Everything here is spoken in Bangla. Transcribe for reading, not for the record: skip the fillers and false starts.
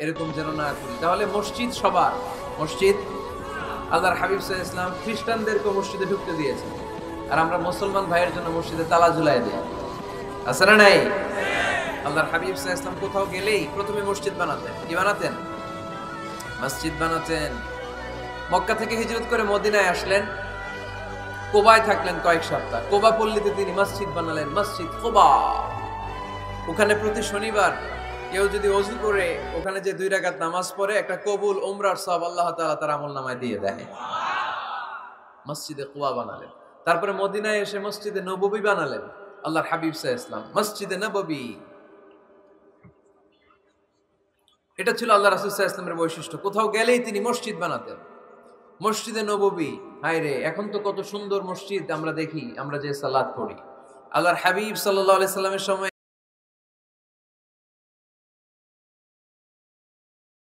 এরকম যেন না করি। তাহলে মসজিদ সবার, মসজিদ আল্লাহর হাবিব সাল্লাল্লাহু আলাইহি ওয়াসাল্লাম খ্রিস্টানদেরকে মসজিদে ঢুকতে দিয়েছেন, আর আমরা মুসলমান ভাইয়ের জন্য মসজিদে তালা ঝুলাই দিই, আছে না নাই? আল্লাহর হাবিব সাল্লাল্লাহু আলাইহি ওয়াসাল্লাম কোথাও গেলেই প্রথমে মসজিদ বানাতেন। কি বানাতেন? মসজিদ বানাতেন। মক্কা থেকে হিজরত করে মদিনায় আসলেন, কোবায় থাকলেন কয়েক সপ্তাহ। কোবা পল্লীতে তিনি মসজিদ বানালেন, মসজিদ কোবা। ওখানে প্রতি শনিবার কেউ যদি ওযু করে ওখানে যে 2 রাকাত নামাজ পড়ে, একটা কবুল উমরার সওয়াব আল্লাহ তাআলা তার আমলনামায় দিয়ে দেয়। মসজিদে কোবা বানালেন। তারপরে মদিনায় এসে মসজিদে নববী বানালেন আল্লাহর হাবিব সাল্লাল্লাহু আলাইহি ওয়াসাল্লাম, মসজিদে নববী। এটা ছিল আল্লাহ রাসূল সাল্লাল্লাহু আলাইহি ওয়াসাল্লামের বৈশিষ্ট্য। কোথাও গেলেই তিনি মসজিদ বানাতেন। মসজিদে নববী, হায় রে, এখন তো কত সুন্দর মসজিদ আমরা দেখি, আমরা যে সালাত পড়ি। আল্লাহর হাবিব সাল্লাল্লাহু আলাইহি সাল্লামের সময়